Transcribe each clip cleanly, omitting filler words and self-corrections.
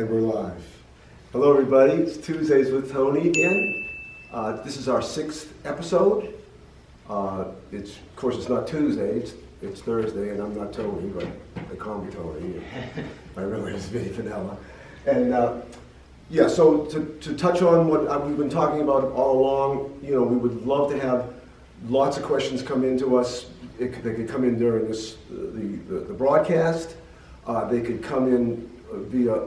And we're live. Hello everybody, it's Tuesdays with Tony again. This is our 6th episode. Of course it's not Tuesday, it's Thursday, and I'm not Tony, but they call me Tony. My real name is Vinnie Vanilla. And so to touch on what we've been talking about all along, we would love to have lots of questions come into us. They could come in during the broadcast. They could come in via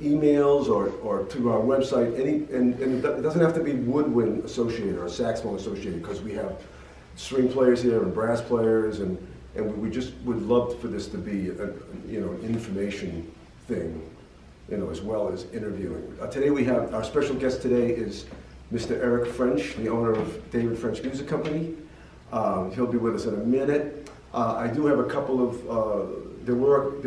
emails or through our website. And it doesn't have to be woodwind associated or saxophone associated, because we have string players here and brass players, and we just would love for this to be an information thing, as well as interviewing. Today we have our special guest today is Mr. Eric French, the owner of David French Music Company. He'll be with us in a minute. I do have a couple of there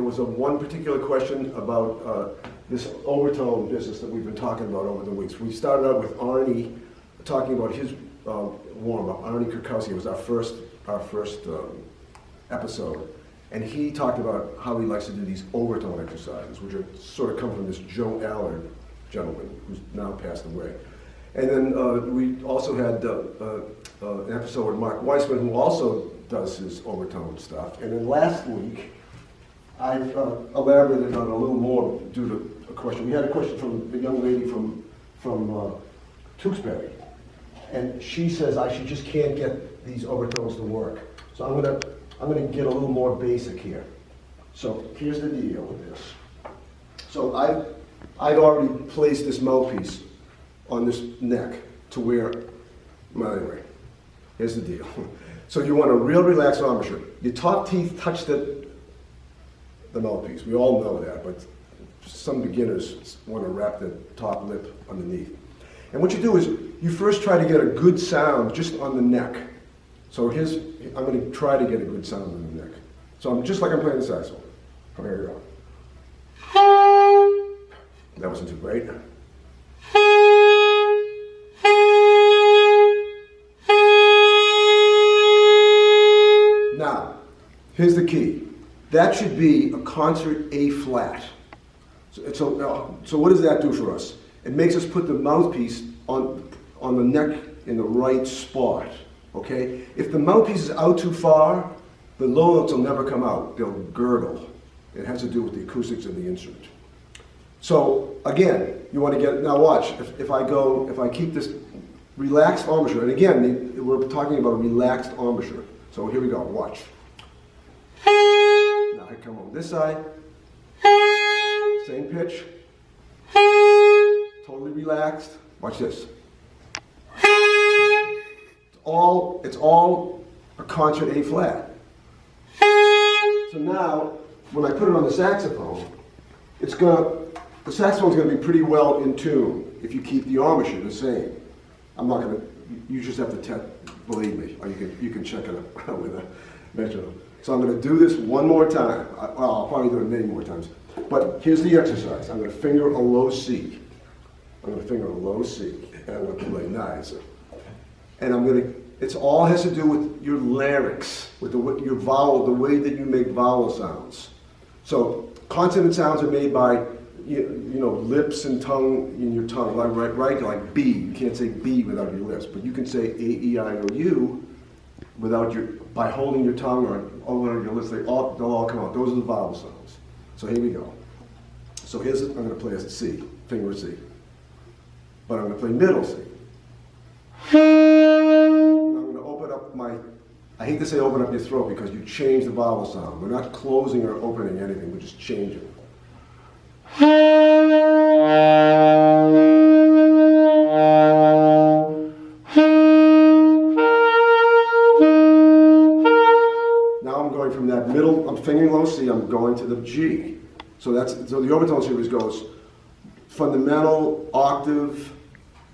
was one particular question about this overtone business that we've been talking about over the weeks. We started out with Arnie talking about his warm-up. Arnie Kirkowski was our first episode, and he talked about how he likes to do these overtone exercises, which are sort of come from this Joe Allard gentleman who's now passed away. And then we also had an episode with Mark Weissman, who also does his overtone stuff. And then last week, I've elaborated on it a little more due to a question. We had a question from a young lady from Tewksbury, and she says I just can't get these overtones to work. So I'm gonna get a little more basic here. So here's the deal with this. So I've already placed this mouthpiece on this neck to where, well, anyway, here's the deal. So you want a real relaxed embouchure. Your top teeth touch the mouthpiece. We all know that, but some beginners want to wrap the top lip underneath. And what you do is you first try to get a good sound just on the neck. So I'm going to try to get a good sound on the neck. So I'm just like I'm playing the saxophone. Oh, here we go. That wasn't too great. Now, here's the key. That should be a concert A flat. So what does that do for us? It makes us put the mouthpiece on the neck in the right spot, okay? If the mouthpiece is out too far, the low notes will never come out. They'll gurgle. It has to do with the acoustics of the instrument. So again, you want to get, now watch, if I keep this relaxed embouchure, and again, we're talking about a relaxed embouchure. So here we go, watch. Now I come on this side, same pitch, totally relaxed. Watch this. It's all a concert A flat. So now, when I put it on the saxophone, the saxophone's gonna be pretty well in tune if you keep the embouchure the same. You just have to believe me, or you can check it out with a metronome. So I'm going to do this one more time. I'll probably do it many more times. But here's the exercise. I'm going to finger a low C. And I'm going to play nice. And it all has to do with your larynx, with your vowel, the way that you make vowel sounds. So consonant sounds are made by lips and tongue in your tongue, right? Like B. You can't say B without your lips, but you can say A, E, I, O, U by holding your tongue or over your lips. They'll all come out. Those are the vowel sounds. So here we go. So I'm going to play a C, finger C. But I'm going to play middle C. I'm going to open up I hate to say open up your throat because you change the vowel sound. We're not closing or opening anything, we're just changing. From that middle, I'm fingering low C, I'm going to the G. So the overtone series goes fundamental, octave,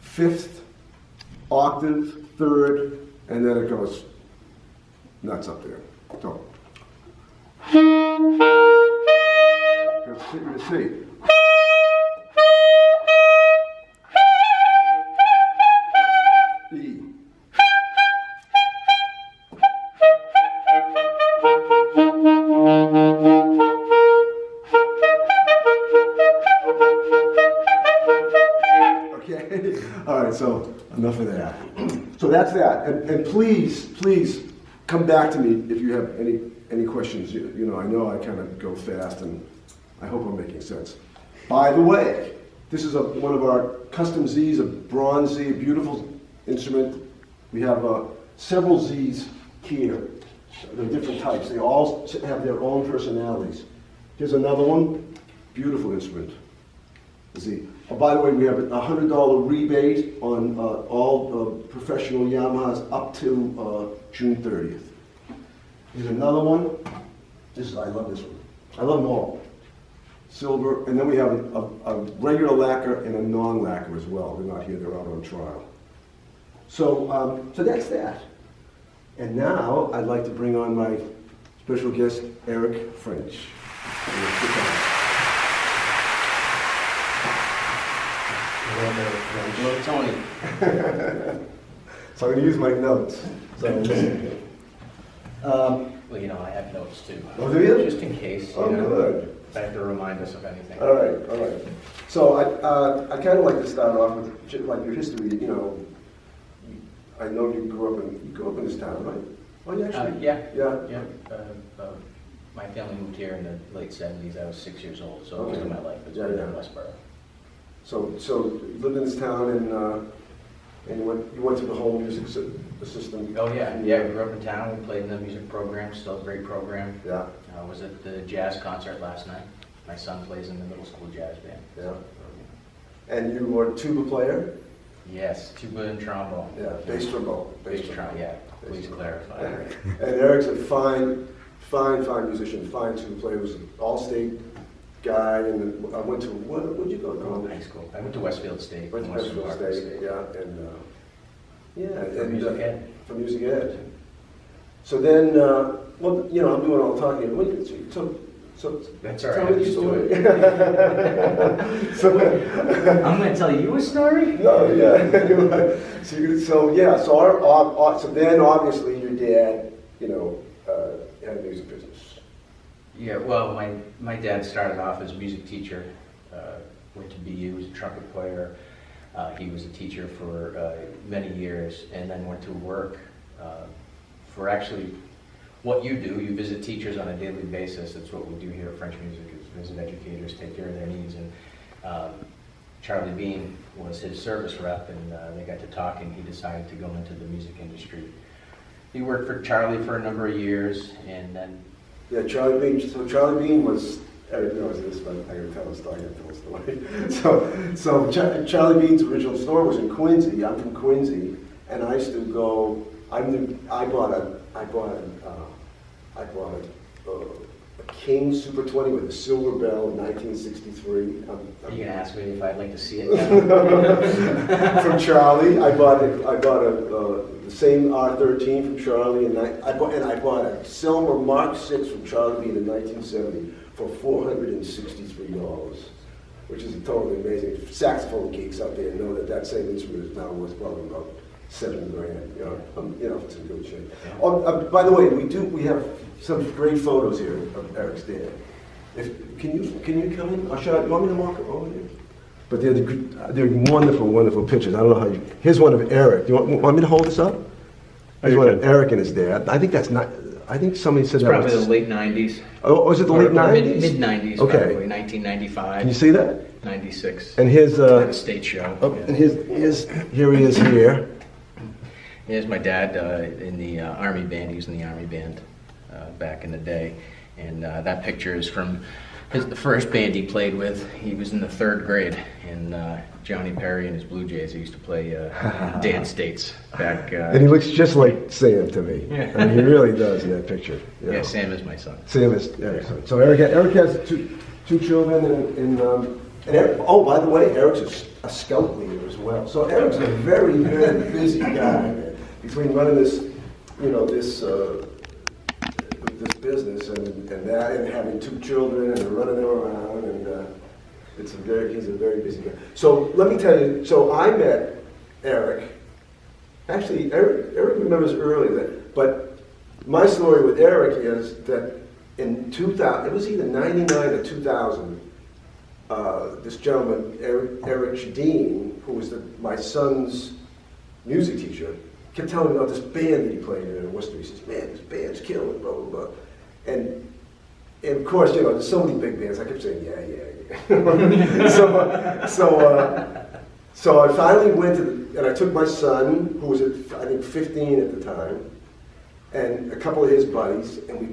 fifth, octave, third, and then it goes nuts up there. So here's C. E. All right, so enough of that. So that's that. And please come back to me if you have any questions. You know I kind of go fast, and I hope I'm making sense. By the way, this is one of our custom Zs, a bronze Z, a beautiful instrument. We have several Zs here. They're different types. They all have their own personalities. Here's another one. Beautiful instrument. Z. Oh, by the way, we have a $100 rebate on all professional Yamahas up to June 30th. Here's another one. I love this one. I love them all. Silver, and then we have a regular lacquer and a non-lacquer as well. They're not here, they're out on trial. So that's that. And now I'd like to bring on my special guest, Eric French. Hello, Tony. So I'm going to use my notes. So listen. Well, I have notes too. Oh, do you? Just in case. Oh, good. I have to remind us of anything. All right. So I kind of like to start off with like your history. I know you grew up in this town, right? Oh, you actually? Yeah. My family moved here in the late 70s. I was 6 years old, so most of my life has been in Westboro. So you lived in this town, and you went through the whole music system. Oh yeah. I grew up in town. We played in the music program. Still a great program. Yeah. I was at the jazz concert last night. My son plays in the middle school jazz band. Yeah. And you were a tuba player? Yes, tuba and trombone. Yeah, bass trombone. Bass trombone, yeah. Please clarify. And Eric's a fine musician, fine tuba player. He was an all-state guy, and I went to, where'd you go to college? High school. I went to Westfield State. Went to Westfield State, yeah, For music ed. For music ed. So then, I'm doing all the talking. So that's all right. Tell me the story. I'm going to tell you a story? No, yeah. So then obviously your dad, had a music business. Yeah, well, my dad started off as a music teacher, went to BU, was a trumpet player. He was a teacher for many years, and then went to work for actually what you do. You visit teachers on a daily basis. That's what we do here at French Music, is visit educators, take care of their needs. And Charlie Bean was his service rep, and they got to talking. He decided to go into the music industry. He worked for Charlie for a number of years, and then... Yeah, Charlie Bean. So Charlie Bean was... Eric knows this, but I'm going to tell a story. So Charlie Bean's original store was in Quincy. I'm from Quincy, and I used to go... I bought a King Super 20 with a silver bell in 1963. Are you going to ask me if I'd like to see it now? From Charlie, I bought the same R13 from Charlie, and I bought a silver Mark 6 from Charlie Bean in 1970 for $463, which is totally amazing. Saxophone geeks out there know that same instrument is now worth probably about $7,000. It's in good shape. By the way, we have some great photos here of Eric's dad. Can you come in? Or you want me to mark it over there? But they're wonderful pictures. I don't know how you. Here's one of Eric. Do you want me to hold this up? Here's one of Eric and his dad. I think that's not. I think somebody said that probably the late 90s. Oh, was it the late 90s? Mid 90s. Okay. Probably 1995. Can you see that? 96. And his a state show. Oh, and here he is here. Here's my dad in the Army band. He was in the Army band back in the day. And that picture is from the first band he played with. He was in the 3rd grade. And Johnny Perry and his Blue Jays, he used to play dance dates back. And he looks just like Sam to me. Yeah. I mean, he really does in that picture. Yeah, Sam is my son. Sam is Eric's son. So Eric has two children, and Eric, oh, by the way, Eric's a scout leader as well. So Eric's a very, very busy guy, man. Between running this business and that, and having 2 children and running them around, and he's a very busy guy. So let me tell you. So I met Eric. Actually, Eric remembers early that. But my story with Eric is that in 2000, it was either 99 or 2000. this gentleman, Eric Dean, who was my son's music teacher, kept telling me about this band that he played in Worcester. He says, man, this band's killing, blah, blah, blah. And of course, you know, there's so many big bands, I kept saying, yeah. So I finally went and I took my son, who was, I think, 15 at the time, and a couple of his buddies, and we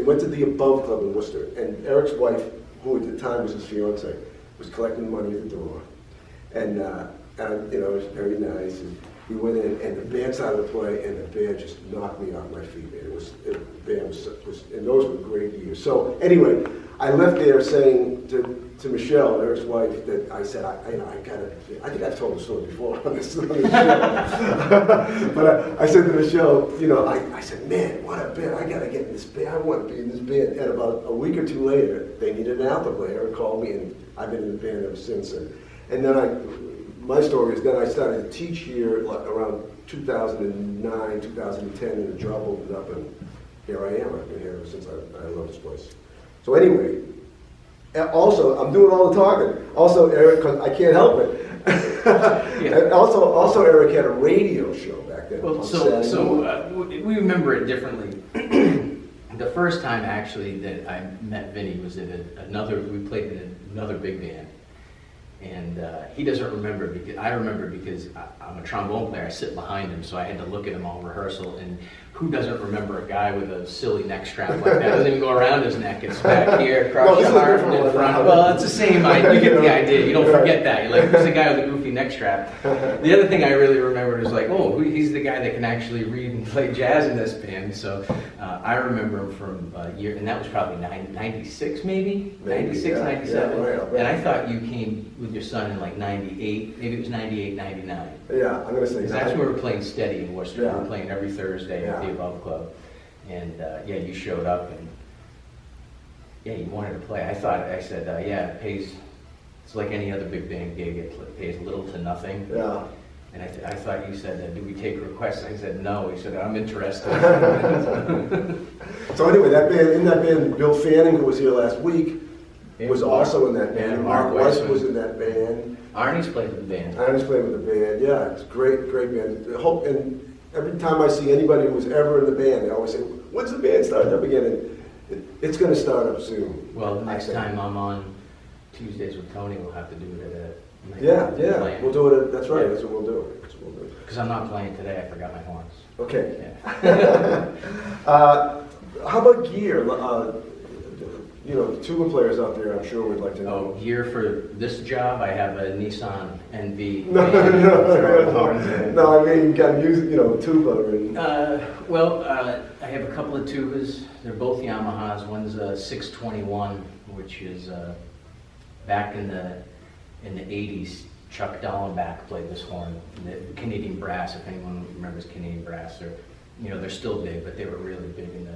went to the Above Club in Worcester, and Eric's wife, who at the time was his fiance, was collecting money at the door, and you know, it was very nice, and we went in, and the band started to play, and the band just knocked me off my feet, man. The band was, and those were great years. So anyway, I left there saying to Michelle, Eric's wife, that I said, I think I've told the story before on this show. But I said to Michelle, you know, I said, man, what a band, I gotta get in this band, I want to be in this band. And about a week or two later, they needed an alto player and called me, and I've been in the band ever since. And then my story is then I started to teach here around 2009, 2010, and the job opened up, and here I am. I've been here ever since. I love this place. So anyway, also, I'm doing all the talking. Also, Eric, 'cause I can't help it. Yeah. And also, Eric had a radio show back then. Well, we remember it differently. The first time actually that I met Vinnie was at we played in another big band. And he doesn't remember, because I remember because I'm a trombone player. I sit behind him, so I had to look at him all rehearsal. And who doesn't remember a guy with a silly neck strap like that? It doesn't even go around his neck. It's back here, across your heart, and in front. Well, it's the same. You get the idea. You don't forget that. You're like, who's the guy with the goofy neck strap? The other thing I really remembered was like, oh, he's the guy that can actually read and play jazz in this band. So I remember him from year, and that was probably 96 maybe? 96, 97. Yeah, right. And I thought you came with your son in like 98, maybe it was 98, 99. Yeah, I'm going to say Because that's when we were playing steady in Worcester. Yeah. We were playing every Thursday at the Above Club. And yeah, you showed up and yeah, you wanted to play. I said, yeah, it pays, it's like any other big band gig, it pays little to nothing. Yeah. And I thought you said, do we take requests? I said, no. He said, I'm interested. So anyway, in that band, Bill Fanning, who was here last week, was also in that band. Yeah, Mark Weiss was in that band. Arnie's played with the band. Arnie's played with the band, yeah. It's a great band. And every time I see anybody who was ever in the band, they always say, when's the band starting up again? And it's going to start up soon. Well, the next time I'm on Tuesdays with Tony, we'll have to do it at Yeah. We'll do it. That's right. Yeah. That's what we'll do. Because I'm not playing today. I forgot my horns. Okay. Yeah. How about gear? You know, tuba players out there, I'm sure would like to know. Oh, gear for this job, I have a Nissan NV. No, I mean, you got music, you know, tuba. I have a couple of tubas. They're both Yamahas. One's a 621, which is back in the 80s. Chuck Dallenbach played this horn. The Canadian brass, if anyone remembers Canadian brass, they're still big, but they were really big in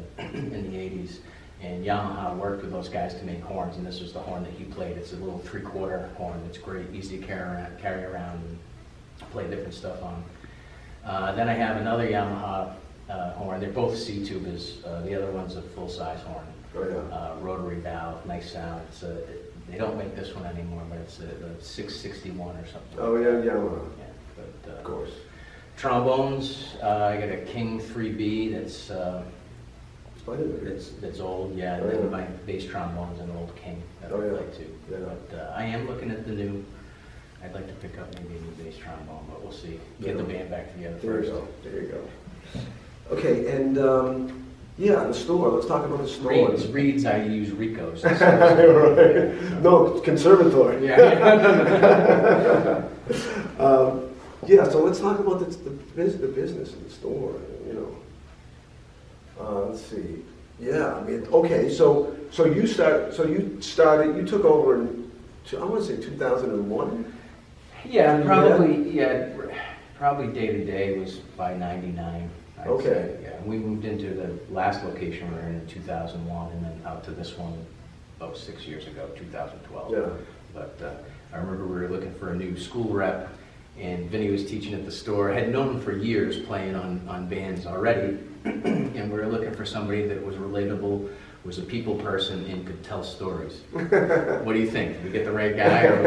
the 80s. And Yamaha worked with those guys to make horns, and this was the horn that he played. It's a little 3/4 horn. It's great, easy to carry around and play different stuff on. Then I have another Yamaha horn. They're both C tubas. The other one's a full-size horn. Oh, yeah. Rotary valve, nice sound. They don't make this one anymore, but it's a 661 or something. Oh, yeah, Yamaha. Yeah, but of course. Trombones, I got a King 3B that's old, yeah. Oh, yeah. And my bass trombone's an old King that I play too. Yeah. But I am looking at the new. I'd like to pick up maybe a new bass trombone, but we'll see. Get the band back together first. There you go. Okay, and the store. Let's talk about the store. Reeds. I use Rico's. Right. No, conservatory. Yeah. So let's talk about the business in the store. You know. Let's see. Yeah, I mean, okay. So you took over in, I want to say 2001. Yeah, probably day to day was by 99. I'd say. Yeah, we moved into the last location we were in 2001, and then out to this one about 6 years ago, 2012. Yeah. But I remember we were looking for a new school rep, and Vinnie was teaching at the store. I had known him for years, playing on bands already, and we were looking for somebody that was relatable was a people person and could tell stories. What do you think? Did we get the right guy or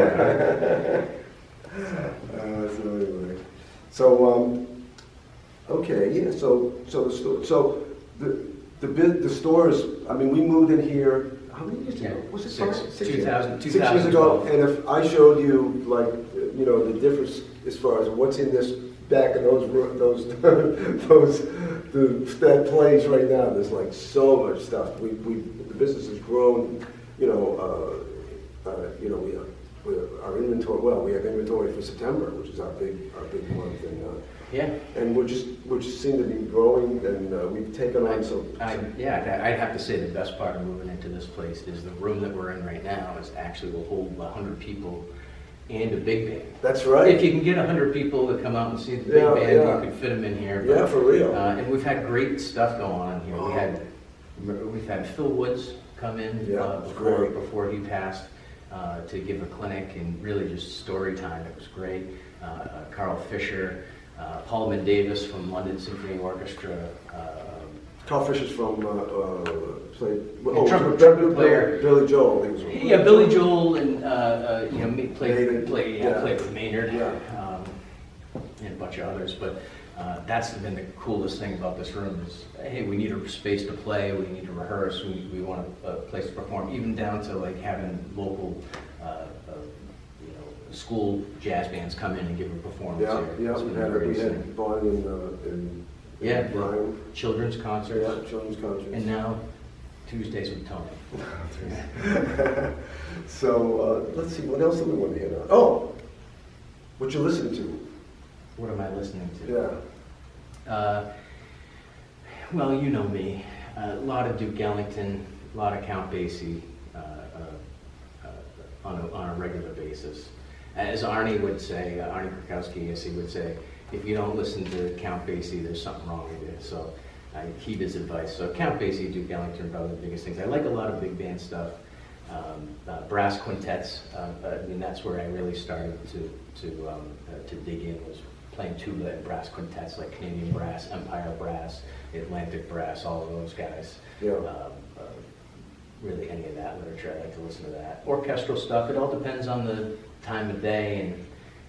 what? So okay, yeah. So the stores. I mean, we moved in here. How many years ago? Was it 6 years? 6 years ago. And if I showed you, like, you know, the difference as far as what's in this back of that place right now, there's like so much stuff. The business has grown. You know, our inventory. Well, we have inventory for September, which is our big month, and we're just seem to be growing, and we've taken on some. I'd have to say the best part of moving into this place is the room that we're in right now is actually will hold 100 people and a big band. That's right. If you can get 100 people to come out and see the big band, you can fit them in here. But, for real. And we've had great stuff going on here. We've had Phil Woods come in before he passed to give a clinic and really just story time. It was great. Carl Fisher, Paulman Davis from London Symphony Orchestra. Carl Fisher's from trumpet player. Billy Joel. I think was Billy Joel, and played with Maynard, and a bunch of others. But that's been the coolest thing about this room is, hey, we need a space to play, we need to rehearse, we want a place to perform, even down to like having local, school jazz bands come in and give a performance here. We had Bonnie and Brian. Children's concerts. Yeah, children's concerts. And now Tuesdays with Tony. So let's see, what else do we want to hit on? Oh, what you listen to? What am I listening to? Yeah. Well, you know me. A lot of Duke Ellington, a lot of Count Basie on a regular basis. As Arnie would say, Arnie Krakowski, yes, he would say, if you don't listen to Count Basie, there's something wrong with you. So I heed his advice. So Count Basie, Duke Ellington are probably the biggest things. I like a lot of big band stuff. Brass quintets. I mean, that's where I really started to dig in, was playing tuba and brass quintets like Canadian Brass, Empire Brass, Atlantic Brass, all of those guys. Yeah. Really any of that literature, I like to listen to that. Orchestral stuff, it all depends on the time of day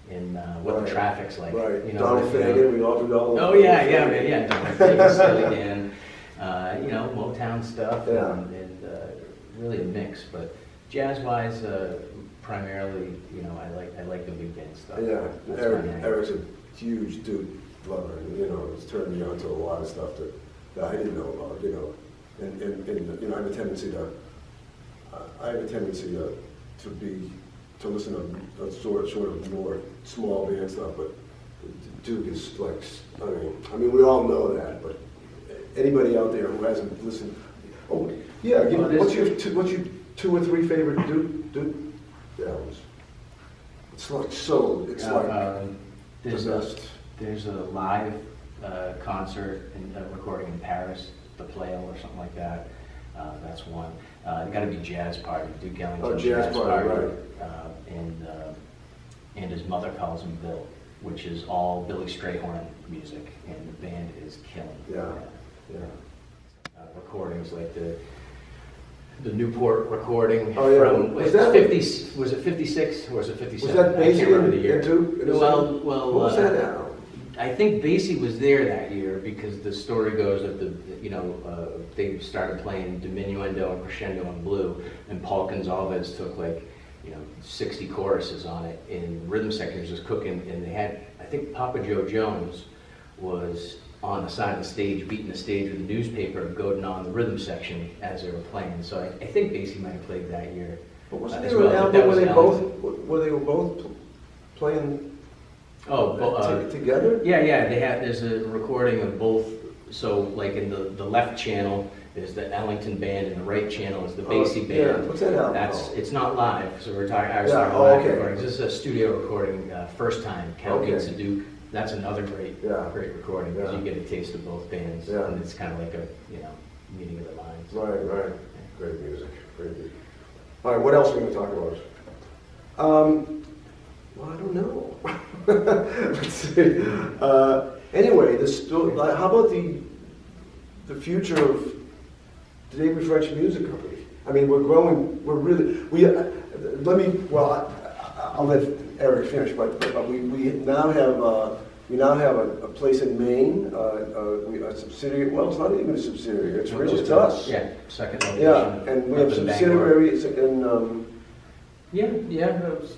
and what the traffic's like. Right. You know, Donald Fagen, we all. Oh yeah, Donald Fagen, Steely Dan, Motown stuff, and really a mix. But jazz-wise, primarily, I like the big band stuff. Yeah, Eric's a huge Duke lover, and it's turned me on to a lot of stuff that I didn't know about. And I have a tendency to listen to a sort of more small band stuff, but Duke is like, I mean, we all know that, but anybody out there who hasn't listened, what's your two or three favorite Duke albums? It's like there's a live concert and recording in Paris, the Playa or something like that. That's one. It's got to be Jazz Party, Duke Ellington Jazz Party, right. And his mother calls him Bill, which is all Billy Strayhorn music, and the band is killing. Yeah. Recordings like the Newport recording from was it 56 or was it 57? Was that Basie and Duke? Well, what was that now? I think Basie was there that year because the story goes that they started playing diminuendo and crescendo and blue, and Paul Gonsalves took 60 choruses on it, and rhythm section was just cooking, and they had, I think Papa Joe Jones was on the side of the stage, beating the stage with a newspaper, goading on the rhythm section as they were playing. So I think Basie might have played that year. But wasn't there an album where they were both playing together? Yeah. There's a recording of both. So like in the left channel is the Ellington band, and the right channel is the Basie band. Yeah. What's that album? It's not live. So I was talking live recordings. This is a studio recording, first time. Count Beats a Duke. That's another great recording because you get a taste of both bands, and it's kind of like a meeting of the minds. Right. Great music. All right, what else are we going to talk about? Well, I don't know. Let's see. Anyway, how about the future Today French Music Company. I mean, we're growing. We're really. Let me. Well, I'll let Eric finish. But we now have a place in Maine. A subsidiary. Well, it's not even a subsidiary. It's really to us. Yeah, second location. Yeah, and we have subsidiaries in.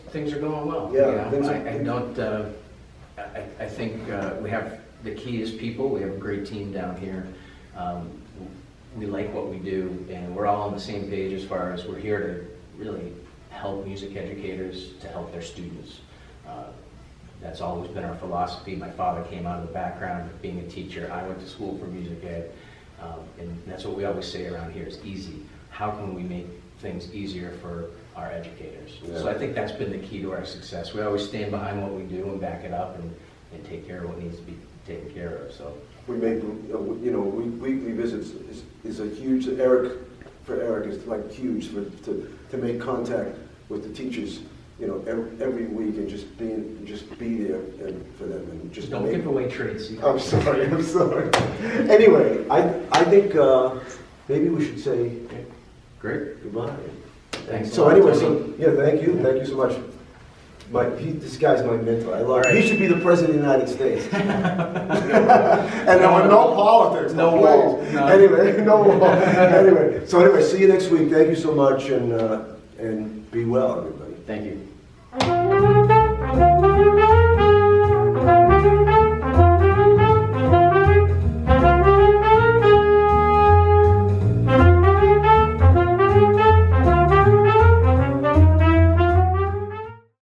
Things are going well. Yeah, you know, I think we have, the key is people. We have a great team down here. We like what we do, and we're all on the same page as far as we're here to really help music educators to help their students. That's always been our philosophy. My father came out of the background of being a teacher. I went to school for music ed, and that's what we always say around here is easy. How can we make things easier for our educators? Yeah. So I think that's been the key to our success. We always stand behind what we do and back it up and take care of what needs to be taken care of. So We make, weekly visits is a huge, for Eric, is like huge to make contact with the teachers, every week and just be there for them and just don't give away trade secrets. I'm sorry. Anyway, I think maybe we should say Great. goodbye. Thanks. So anyway, thank you so much. This guy's my mentor. I love him. He should be the president of the United States. And there were no politics. No wall. No. Anyway, no wall. Anyway, see you next week. Thank you so much, and be well, everybody. Thank you.